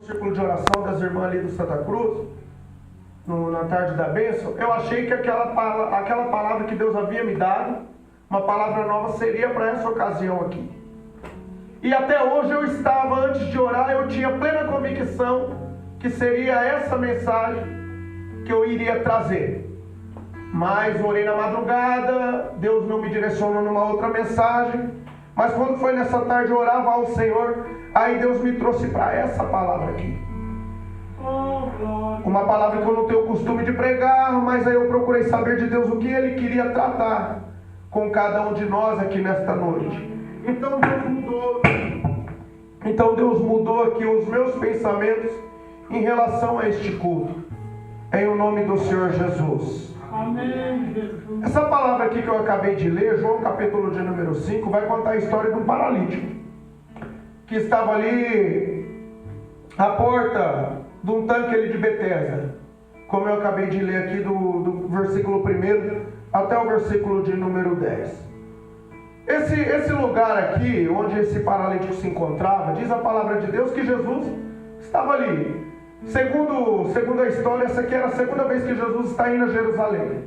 círculo de oração das irmãs ali do Santa Cruz, na tarde da bênção, eu achei que aquela palavra que Deus havia me dado, uma palavra nova, seria para essa ocasião aqui. E até hoje eu estava, antes de orar, eu tinha plena convicção que seria essa mensagem que eu iria trazer. Mas orei na madrugada, Deus não me direcionou numa outra mensagem. Mas quando foi nessa tarde eu orava ao Senhor, aí Deus me trouxe para essa palavra aqui. Uma palavra que eu não tenho o costume de pregar, mas aí eu procurei saber de Deus o que Ele queria tratar com cada um de nós aqui nesta noite. Então Deus mudou aqui os meus pensamentos em relação a este culto. Em o nome do Senhor Jesus. Amém. Essa palavra aqui que eu acabei de ler, João capítulo de número 5, vai contar a história de um paralítico que estava ali à porta de um tanque ali de Betesda, como eu acabei de ler aqui do versículo 1 até o versículo de número 10. Esse lugar aqui, onde esse paralítico se encontrava, diz a palavra de Deus que Jesus estava ali. Segundo a história, essa aqui era a segunda vez que Jesus está indo a Jerusalém,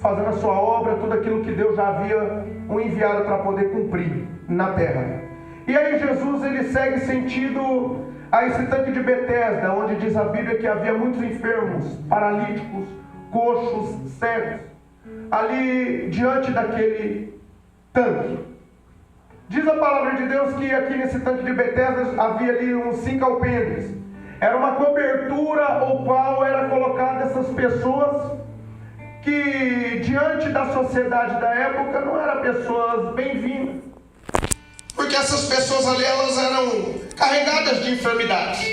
fazendo a sua obra, tudo aquilo que Deus já havia o enviado para poder cumprir na terra. E aí Jesus, ele segue sentido a esse tanque de Betesda, onde diz a Bíblia que havia muitos enfermos, paralíticos, coxos, cegos, ali diante daquele tanque. Diz a palavra de Deus que aqui nesse tanque de Betesda havia ali uns 5 alpendres. Era uma cobertura o qual era colocada essas pessoas que diante da sociedade da época não eram pessoas bem-vindas, porque essas pessoas ali, elas eram carregadas de enfermidades.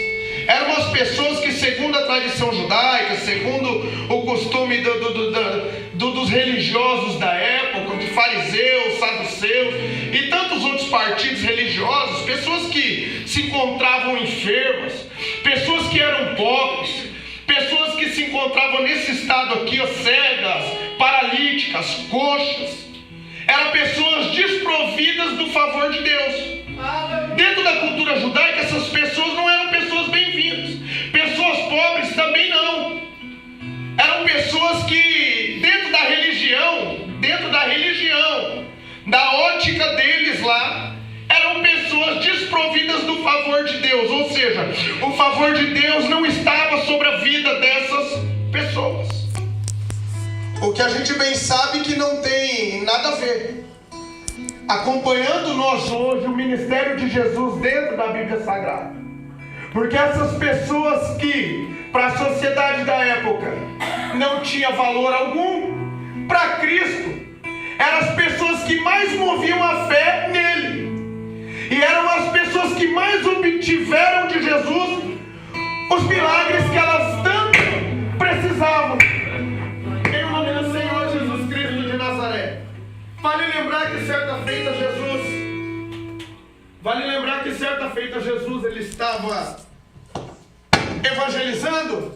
Eram as pessoas que, segundo a tradição judaica, segundo o costume dos religiosos da época, de fariseus, saduceus e tantos outros partidos religiosos, pessoas que se encontravam enfermas, pessoas que eram pobres, pessoas que se encontravam nesse estado aqui, cegas, paralíticas, coxas. Eram pessoas desprovidas do favor de Deus. Dentro da cultura judaica, essas pessoas não eram pessoas bem-vindas. Pessoas pobres também não. Eram pessoas que, dentro da religião, da ótica deles lá, eram pessoas desprovidas do favor de Deus. Ou seja, o favor de Deus não estava sobre a vida dessas pessoas. O que a gente bem sabe que não tem nada a ver. Acompanhando nós hoje o ministério de Jesus dentro da Bíblia Sagrada. Porque essas pessoas que, para a sociedade da época, não tinha valor algum, para Cristo, eram as pessoas que mais moviam a fé nele. E eram as pessoas que mais obtiveram de Jesus os milagres que elas tanto precisavam. Em nome do Senhor Jesus Cristo de Nazaré. Vale lembrar que certa feita Jesus, ele estava evangelizando.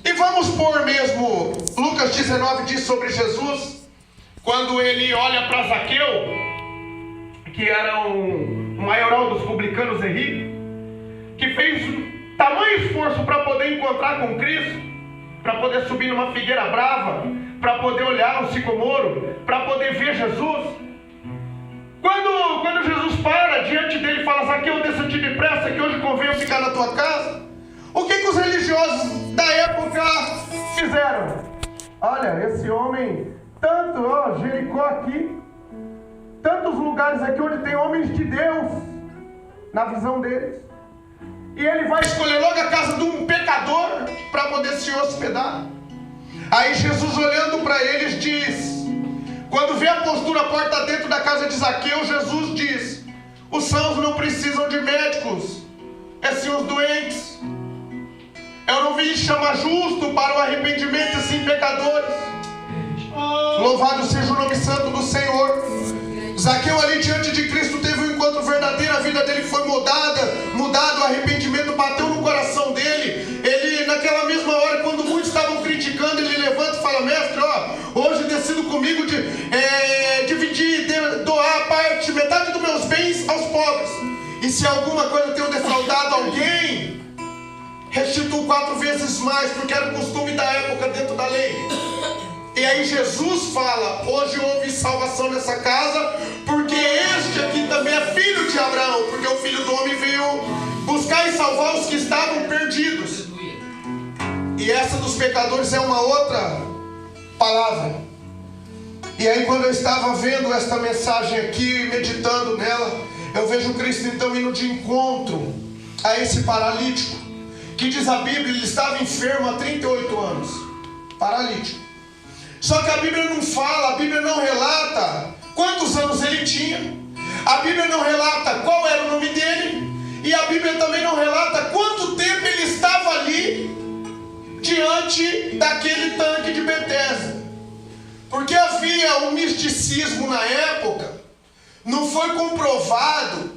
E vamos pôr mesmo, Lucas 19 diz sobre Jesus, quando ele olha para Zaqueu, que era o maioral dos publicanos e rico, que fez tamanho esforço para poder encontrar com Cristo, para poder subir numa figueira brava, para poder olhar no sicomoro, para poder ver Jesus. Quando Jesus para diante dele e fala: Zaqueu, desça-te depressa, que hoje convém eu ficar na tua casa. O que os religiosos da época fizeram? Olha, esse homem, tanto, Jericó aqui, tantos lugares aqui onde tem homens de Deus, na visão deles, e ele vai escolher logo a casa de um pecador para poder se hospedar. Aí Jesus, olhando para eles, diz, quando vê a postura porta dentro da casa de Zaqueu, Jesus diz: os sãos não precisam de médicos, é sim os doentes. Eu não vim chamar justo para o arrependimento, e sim pecadores. Louvado seja o nome santo do Senhor. Zaqueu ali diante de Cristo teve um encontro verdadeiro, a vida dele foi mudado, o arrependimento bateu no coração dele. Ele, naquela mesma hora, quando muitos estavam criticando, ele levanta e fala: mestre, hoje decido comigo doar metade dos meus bens aos pobres. E se alguma coisa tenho defraudado ao vezes mais, porque era o costume da época dentro da lei. E aí Jesus fala: hoje houve salvação nessa casa, porque este aqui também é filho de Abraão, porque o Filho do Homem veio buscar e salvar os que estavam perdidos. E essa dos pecadores é uma outra palavra. E aí, quando eu estava vendo esta mensagem aqui, meditando nela, eu vejo Cristo então indo de encontro a esse paralítico, que diz a Bíblia, ele estava enfermo há 38 anos, paralítico. Só que a Bíblia não fala, a Bíblia não relata quantos anos ele tinha, a Bíblia não relata qual era o nome dele, e a Bíblia também não relata quanto tempo ele estava ali diante daquele tanque de Betesda. Porque havia um misticismo na época, não foi comprovado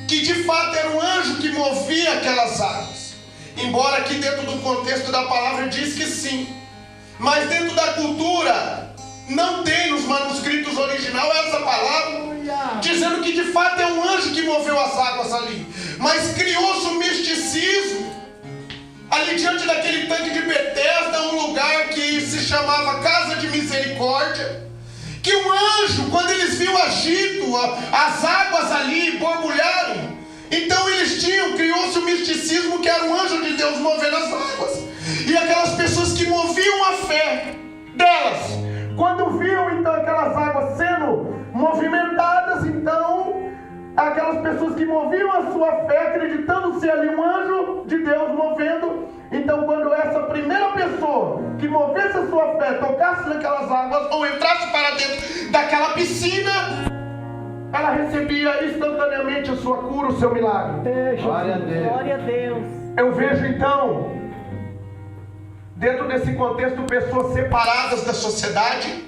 que de fato era um anjo que movia aquelas águas. Embora aqui dentro do contexto da palavra diz que sim. Mas dentro da cultura não tem nos manuscritos original essa palavra dizendo que de fato é um anjo que moveu as águas ali. Mas criou-se um misticismo ali diante daquele tanque de Betesda, um lugar que se chamava Casa de Misericórdia, que um anjo, quando eles viram agito, as águas ali borbulharem, então criou-se um misticismo que era um anjo de Deus movendo as águas. E aquelas pessoas que moviam a fé delas, quando viam então aquelas águas sendo movimentadas, então aquelas pessoas que moviam a sua fé, acreditando ser ali um anjo de Deus movendo, então quando essa primeira pessoa que movesse a sua fé tocasse naquelas águas ou entrasse para dentro daquela piscina, ela recebia instantaneamente a sua cura, o seu milagre. Glória a Deus. Glória a Deus. Eu vejo então, dentro desse contexto, pessoas separadas da sociedade,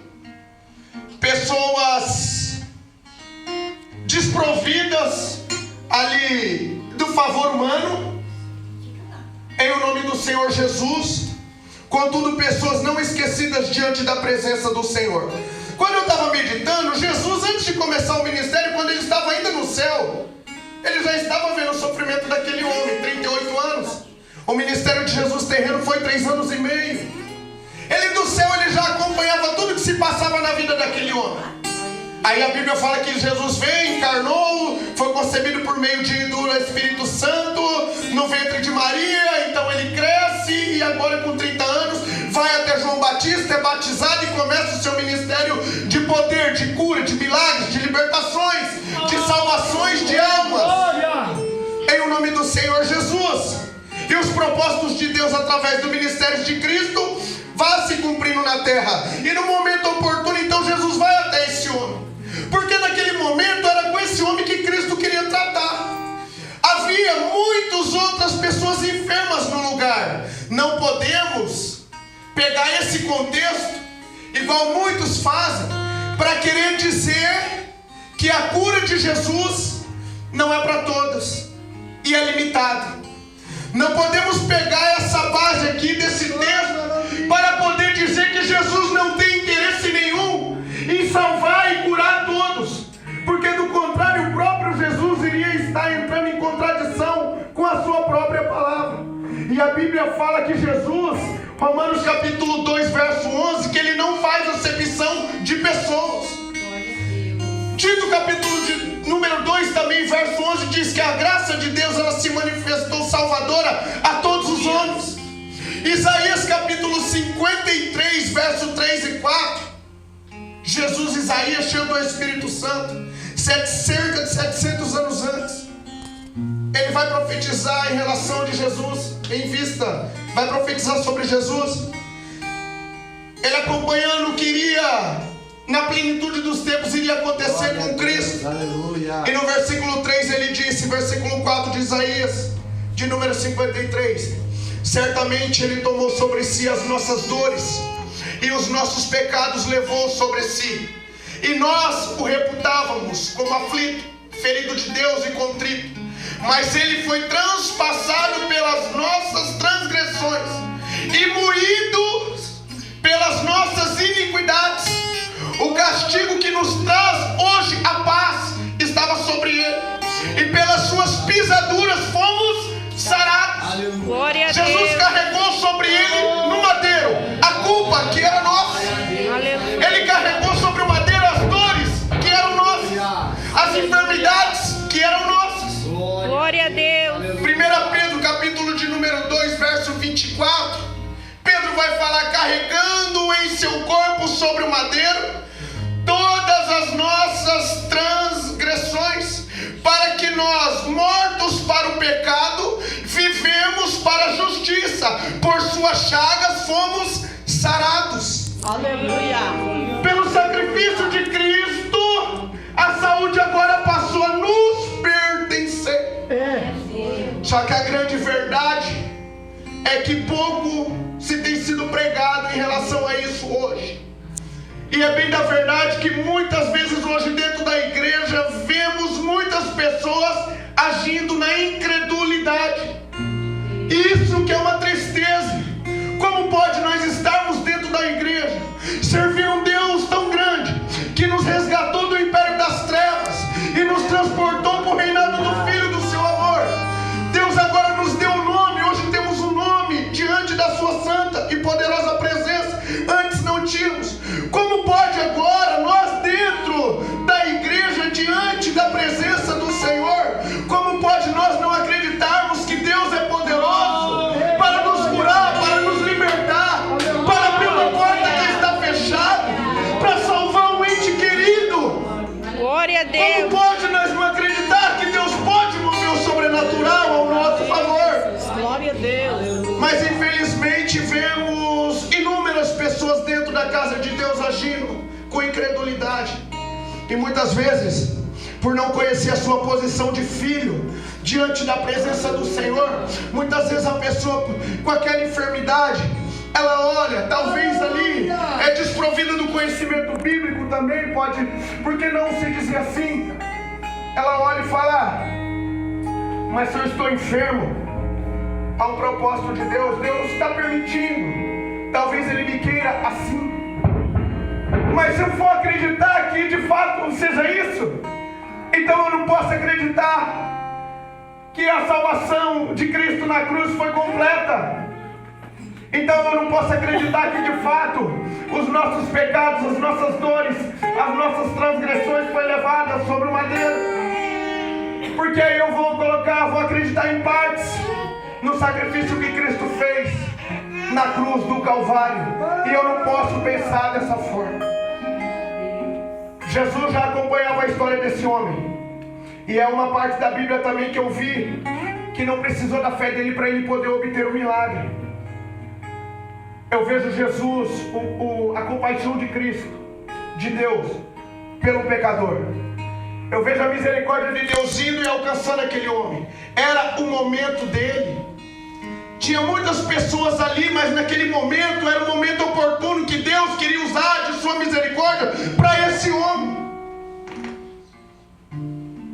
pessoas desprovidas ali do favor humano, em o nome do Senhor Jesus, contudo pessoas não esquecidas diante da presença do Senhor. Quando eu estava meditando, Jesus, antes de começar o ministério, quando ele estava ainda no céu, ele já estava vendo o sofrimento daquele homem, 38 anos. O ministério de Jesus terreno foi 3 anos e meio. Ele do céu, ele já acompanhava tudo que se passava na vida daquele homem. Aí a Bíblia fala que Jesus veio, encarnou, foi concebido por meio do Espírito Santo, no ventre de Maria, então ele cresce e agora com 30 anos vai até João Batista, é batizado e começa o seu ministério de poder, de cura, de milagres, de libertações, de salvações de almas, em o nome do Senhor Jesus. E os propósitos de Deus através do ministério de Cristo vão se cumprindo na terra. E no momento oportuno, então, Jesus vai até esse homem. Porque naquele momento era com esse homem que Cristo queria tratar. Havia muitas outras pessoas enfermas no lugar. Não podemos pegar esse contexto, igual muitos fazem, para querer dizer que a cura de Jesus não é para todos e é limitada. Não podemos pegar essa base aqui desse texto para poder dizer que Jesus não tem interesse nenhum em salvar e curar todos, porque do contrário o próprio Jesus iria estar entrando em contradição com a sua própria palavra. E a Bíblia fala que Jesus, Romanos capítulo 2 verso 11, que ele não faz acepção de pessoas. Tito capítulo número 2 também verso 11 diz que a graça de Deus ela se manifestou salvadora a todos os homens. Isaías capítulo 53 verso 3 e 4, Jesus, Isaías cheio do Espírito Santo, cerca de 700 anos antes, ele vai profetizar em relação de Jesus, vai profetizar sobre Jesus. Ele acompanhando o que iria na plenitude dos tempos iria acontecer com Cristo. Aleluia. E no versículo 3 ele disse, versículo 4 de Isaías, de número 53, certamente ele tomou sobre si as nossas dores e os nossos pecados levou sobre si, e nós o reputávamos como aflito, ferido de Deus e contrito, mas ele foi transpassado pelas nossas transgressões e moído pelas nossas iniquidades. O castigo que nos traz hoje a paz estava sobre ele, e pelas suas pisaduras fomos sarados. Jesus carregou sobre vai falar: carregando em seu corpo sobre o madeiro todas as nossas transgressões, para que nós, mortos para o pecado, vivemos para a justiça. Por suas chagas fomos sarados. Aleluia. Pelo sacrifício de Cristo, a saúde agora passou a nos pertencer. Só que a grande verdade é que pouco se tem sido pregado em relação a isso hoje. E é bem da verdade que muitas vezes hoje dentro da igreja vemos muitas pessoas agindo na incredulidade. Isso que é uma tristeza. Como pode nós estarmos dentro da igreja, servir um Deus tão grande, que nos resgatou do império das trevas e nos transportou para o reinado do Filho do seu amor? Deus agora nos deu um nome. Hoje temos um nome diante da sua santa e poderosa presença. Antes não tínhamos. Como pode agora nós dentro da igreja, diante da presença do Senhor, como pode nós não acreditarmos que Deus é poderoso para nos curar, para nos libertar, para abrir uma porta que está fechada, para salvar um ente querido? Glória a Deus. Como pode nós não acreditar que Deus pode mover o sobrenatural ao nosso favor? Glória a Deus. Mas infelizmente vemos inúmeras pessoas dentro da casa de Deus agindo com incredulidade. E muitas vezes, por não conhecer a sua posição de filho diante da presença do Senhor, muitas vezes a pessoa com aquela enfermidade, ela olha, talvez ali é desprovida do conhecimento bíblico também, pode, porque não se dizer assim, ela olha e fala: mas se eu estou enfermo, há um propósito de Deus, Deus está permitindo, talvez Ele me queira assim. Mas se eu for acreditar que de fato seja isso, então eu não posso acreditar que a salvação de Cristo na cruz foi completa. Então eu não posso acreditar que de fato os nossos pecados, as nossas dores, as nossas transgressões foi levadas sobre o madeiro. Porque aí eu vou acreditar em partes no sacrifício que Cristo fez na cruz do Calvário. E eu não posso pensar dessa forma. Jesus já acompanhava a história desse homem. E é uma parte da Bíblia também que eu vi que não precisou da fé dele para ele poder obter o milagre. Eu vejo Jesus, a compaixão de Cristo, de Deus, pelo pecador. Eu vejo a misericórdia de Deus indo e alcançando aquele homem. Era o momento dele. Tinha muitas pessoas ali, mas naquele momento era o momento oportuno que Deus queria usar de sua misericórdia para esse homem.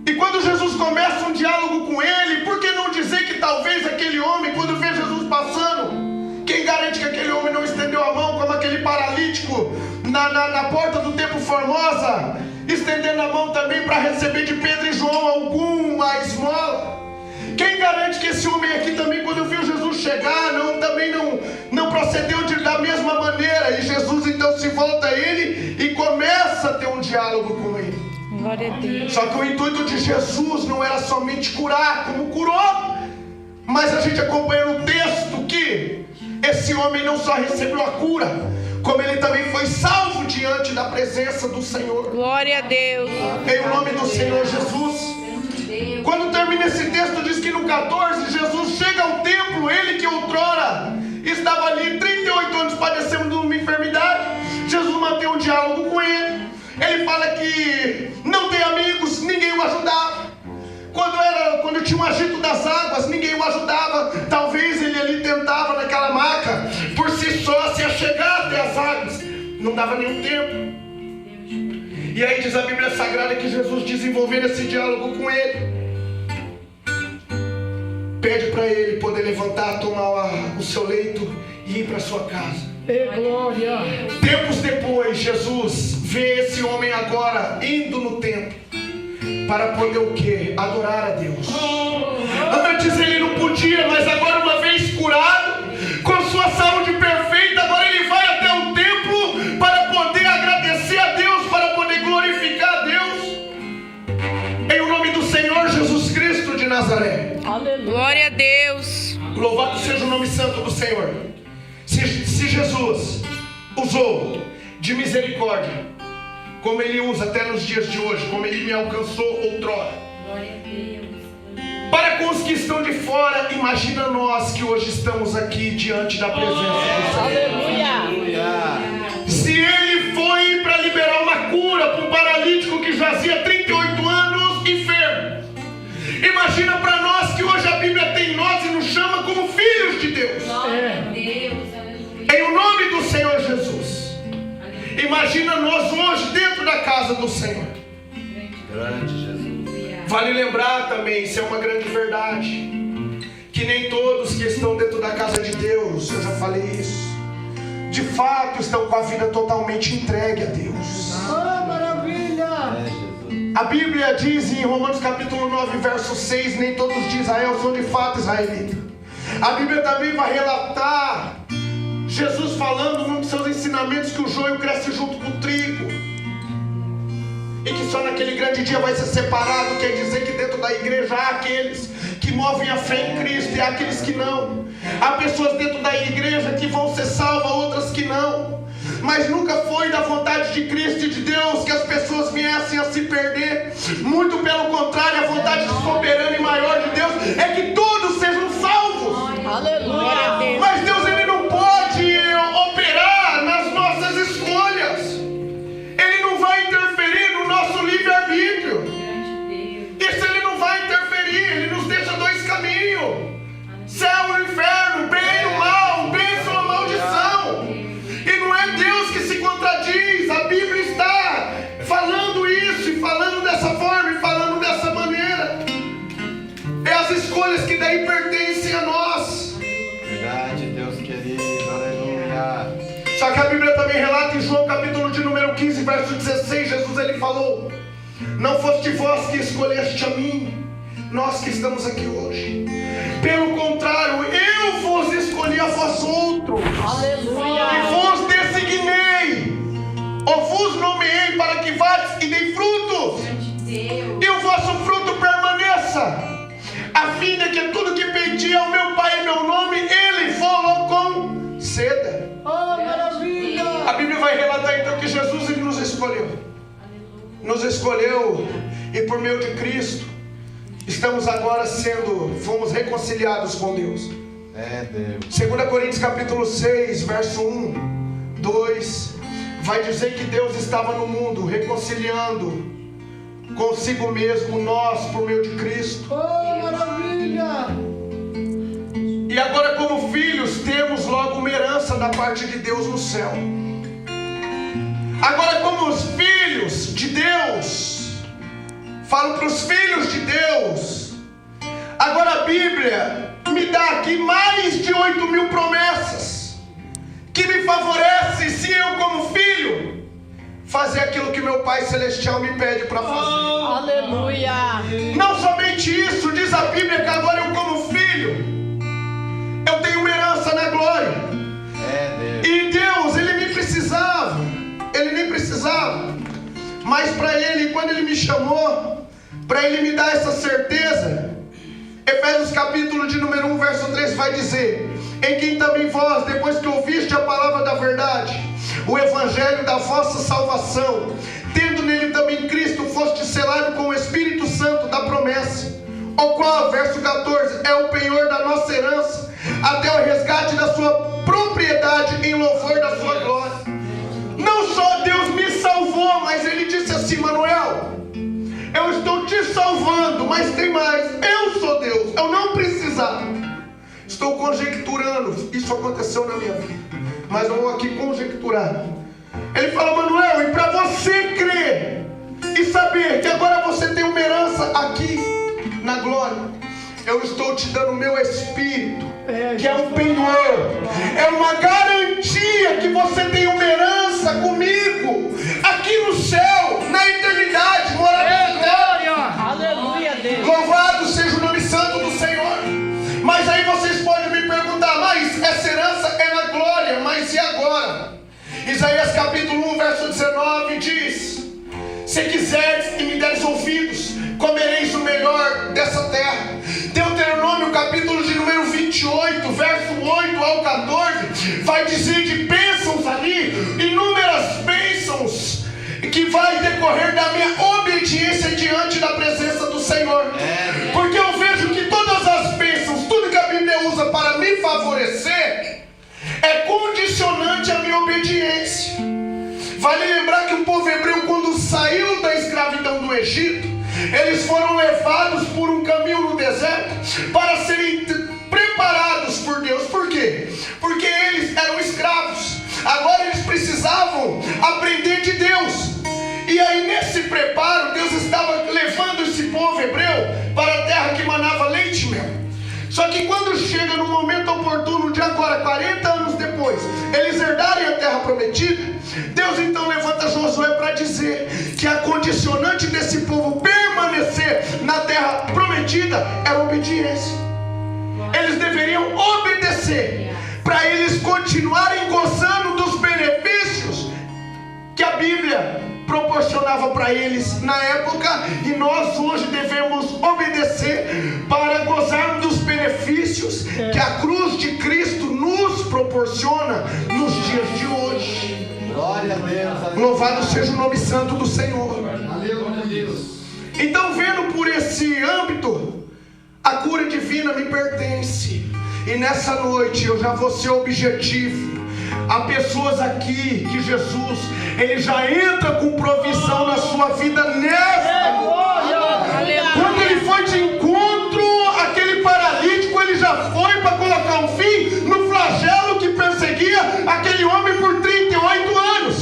E quando Jesus começa um diálogo com ele, por que não dizer que talvez aquele homem, quando vê Jesus passando, quem garante que aquele homem não estendeu a mão como aquele paralítico na porta do Templo Formosa, estendendo a mão também para receber de Pedro e João alguma esmola? Quem garante que esse homem aqui também, quando viu Jesus chegar, também não procedeu da mesma maneira? E Jesus então se volta a ele e começa a ter um diálogo com ele. Glória a Deus. Só que o intuito de Jesus não era somente curar, como curou, mas a gente acompanha no texto que esse homem não só recebeu a cura, como ele também foi salvo diante da presença do Senhor. Glória a Deus. Em nome do Senhor Jesus. Quando termina esse texto, diz que no 14, Jesus chega ao templo, ele que outrora estava ali 38 anos padecendo de uma enfermidade. Jesus mantém um diálogo com ele. Ele fala que não tem amigos, ninguém o ajudava. Quando tinha um agito das águas, ninguém o ajudava. Talvez ele ali tentava naquela maca, por si só, se achegar até as águas. Não dava nenhum tempo. E aí diz a Bíblia Sagrada que Jesus, desenvolvendo esse diálogo com ele, pede para ele poder levantar, tomar o seu leito e ir para sua casa. Glória. Tempos depois, Jesus vê esse homem agora indo no templo para poder o quê? Adorar a Deus. Antes ele não podia, mas agora, uma vez curado, com sua saúde perfeita, agora ele vai até o templo para poder agradecer a Deus, para poder glorificar a Deus. Em o nome do Senhor Jesus Cristo de Nazaré. Aleluia. Glória a Deus. Louvado seja o nome santo do Senhor. Se se Jesus usou de misericórdia, como Ele usa até nos dias de hoje, como Ele me alcançou outrora, para com os que estão de fora, imagina nós que hoje estamos aqui diante da presença do Senhor. Aleluia. Se Ele foi para liberar uma cura para um paralítico que jazia 38 anos enfermo, imagina para nós que hoje a Bíblia tem nós e nos chama como filhos de Deus. Em o nome do Senhor Jesus. Imagina nós hoje dentro da casa do Senhor. Grande Jesus. Vale lembrar também, isso é uma grande verdade, que nem todos que estão dentro da casa de Deus, eu já falei isso, de fato estão com a vida totalmente entregue a Deus. Maravilha. A Bíblia diz em Romanos capítulo 9, verso 6, nem todos de Israel são de fato israelitas. A Bíblia também vai relatar Jesus falando num de seus ensinamentos que o joio cresce junto com o trigo, e que só naquele grande dia vai ser separado. Quer dizer que dentro da igreja há aqueles que movem a fé em Cristo e há aqueles que não. Há pessoas dentro da igreja que vão ser salvas, outras que não. Mas nunca foi da vontade de Cristo e de Deus que as pessoas viessem a se perder. Muito pelo contrário, a vontade soberana e maior de Deus é que todos sejam salvos. Aleluia. Mas Deus, Ele não pode operar nas nossas escolhas. Ele não vai interferir no nosso livre-arbítrio. Isso Ele não vai interferir. Ele nos deixa dois caminhos: céu e inferno, bem e o mal, bênção ou maldição. E não é Deus que se contradiz. A Bíblia está falando isso, e falando dessa forma, e falando dessa maneira. É as escolhas que daí pertencem a nós. Verdade, Deus querido, aleluia. Só que a Bíblia também relata em João capítulo de número 15, verso 16, Jesus ele falou: não foste vós que escolheste a mim, nós que estamos aqui hoje. Pelo contrário, eu vos escolhi a vós outros. Aleluia. E vos designei, ou vos nomeei, para que vades e deem frutos, e o vosso fruto permaneça, a fim de que tudo que pedi ao meu Pai em meu nome, Ele vos conceda. Maravilha. A Bíblia vai relatar então que Jesus ele nos escolheu. Nos escolheu, e por meio de Cristo estamos agora fomos reconciliados com Deus. É Deus. 2 Coríntios capítulo 6, verso 1, 2, vai dizer que Deus estava no mundo reconciliando consigo mesmo nós por meio de Cristo. Maravilha. E agora, como filhos, temos logo uma herança da parte de Deus no céu. Agora, como os filhos de Deus, falo para os filhos de Deus, agora a Bíblia me dá aqui mais de 8.000 promessas, que me favorecem, se eu como filho, fazer aquilo que meu Pai Celestial me pede para fazer. Aleluia. Não somente isso, diz a Bíblia que agora eu como filho, eu tenho uma herança na glória. É Deus. E Deus, Ele nem precisava, mas para Ele, quando Ele me chamou, para Ele me dar essa certeza, Efésios capítulo de número 1, verso 3 vai dizer: em quem também vós, depois que ouviste a palavra da verdade, o evangelho da vossa salvação, tendo nele também Cristo, foste selado com o Espírito Santo da promessa, o qual, verso 14, é o penhor da nossa herança, até o resgate da sua propriedade, em louvor da sua glória. Não só Deus me salvou, mas Ele disse assim: Manuel, eu estou te salvando, mas tem mais, eu sou Deus, eu não precisava. Estou conjecturando, isso aconteceu na minha vida, mas eu vou aqui conjecturar. Ele fala: Manuel, e para você crer e saber que agora você tem uma herança aqui na glória, eu estou te dando o meu Espírito, que é um penhor, é uma garantia que você tem uma herança comigo, aqui no céu, na eternidade, morada eterna. Aleluia, Deus. Louvado seja o nome santo do Senhor. Mas aí vocês podem me perguntar: mas essa herança é na glória, mas e agora? Isaías capítulo 1, verso 19 diz: se quiseres e me deres ouvidos, comereis o melhor dessa terra. Deuteronômio capítulo de número 28, verso 8 ao 14, vai dizer de bênçãos ali, inúmeras bênçãos, que vai decorrer da minha obediência diante da presença do Senhor. Porque eu vejo que todas as bênçãos, tudo que a Bíblia usa para me favorecer, é condicionante à minha obediência. Vale lembrar que o povo hebreu, quando saiu da escravidão do Egito, eles foram levados por um caminho no deserto para serem preparados por Deus. Por quê? Porque eles eram escravos. Agora eles precisavam aprender de Deus. E aí, nesse preparo, Deus estava levando esse povo hebreu para a terra que manava leite e mel. Só que quando chega no momento oportuno de agora, 40 anos depois, eles herdarem a terra prometida, Deus então levanta Josué para dizer que a condicionante desse povo permanecer na terra prometida era a obediência. Eles deveriam obedecer para eles continuarem gozando dos benefícios que a Bíblia proporcionava para eles na época, e nós hoje devemos obedecer para gozar dos benefícios que a cruz de Cristo nos proporciona nos dias de hoje. Glória a Deus. Louvado seja o nome santo do Senhor. Aleluia. Então, vendo por esse âmbito, a cura divina me pertence, e nessa noite eu já vou ser objetivo. Há pessoas aqui que Jesus, Ele já entra com provisão na sua vida nesta noite. Quando Ele foi de encontro àquele paralítico, Ele já foi para colocar um fim no flagelo que perseguia aquele homem por 38 anos.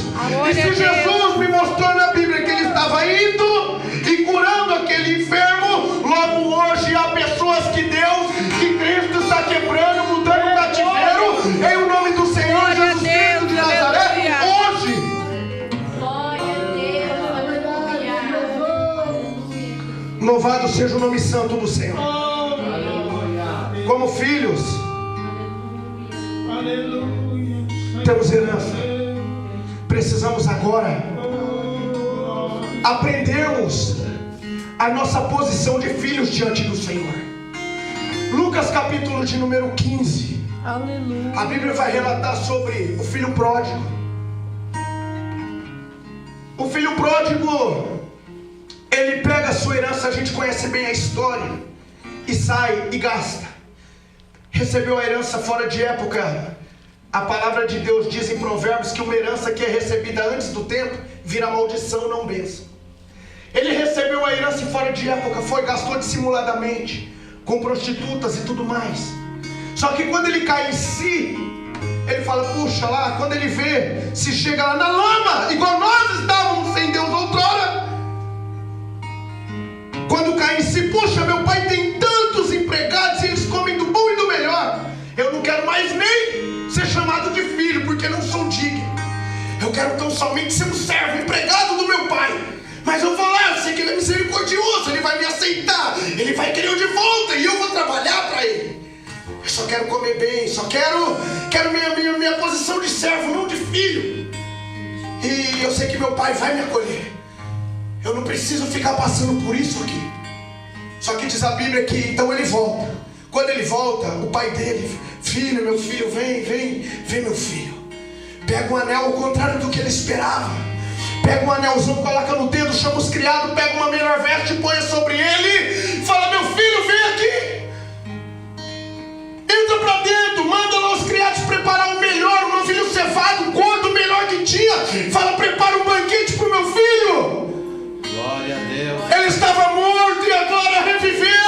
E se Jesus me mostrou na Bíblia que Ele estava indo e curando aquele enfermo, logo hoje há pessoas que Deus, que Cristo está quebrando, mudando o cativeiro, em o nome do Senhor Jesus Cristo de Nazaré, hoje. Louvado seja o nome santo do Senhor. Como filhos, temos herança. Precisamos agora aprendermos a nossa posição de filhos diante do Senhor. Lucas capítulo de número 15. Aleluia. A Bíblia vai relatar sobre o filho pródigo. O filho pródigo, ele pega a sua herança, a gente conhece bem a história, e sai e gasta. Recebeu a herança fora de época. A palavra de Deus diz em Provérbios que uma herança que é recebida antes do tempo vira maldição, não bênção. Ele recebeu a herança fora de época, foi, gastou dissimuladamente, com prostitutas e tudo mais. Só que quando ele cai em si, ele fala, puxa lá, quando ele vê, se chega lá na lama, igual nós estávamos sem Deus outrora. Quando cai em si, puxa, meu pai tem tantos empregados e eles comem do bom e do melhor. Eu não quero mais nem ser chamado de filho, porque não sou digno. Eu quero tão somente ser um servo, empregado do meu pai. Mas eu vou lá, eu sei que ele é misericordioso, ele vai me aceitar, ele vai querer eu de volta e eu vou trabalhar para ele. Eu só quero comer bem, só quero minha posição de servo, não de filho. E eu sei que meu pai vai me acolher. Eu não preciso ficar passando por isso aqui. Só que diz a Bíblia que então ele volta. Quando ele volta, o pai dele, filho, meu filho, vem meu filho. Pega um anel ao contrário do que ele esperava. Pega um anelzão, coloca no dedo, chama os criados, pega uma melhor veste, põe sobre ele, fala, meu filho, vem aqui. Entra pra dentro, manda lá os criados preparar o melhor, um novilho cevado, gordo, o melhor que tinha. Fala, prepara um banquete pro meu filho. Glória a Deus. Ele estava morto e agora reviveu.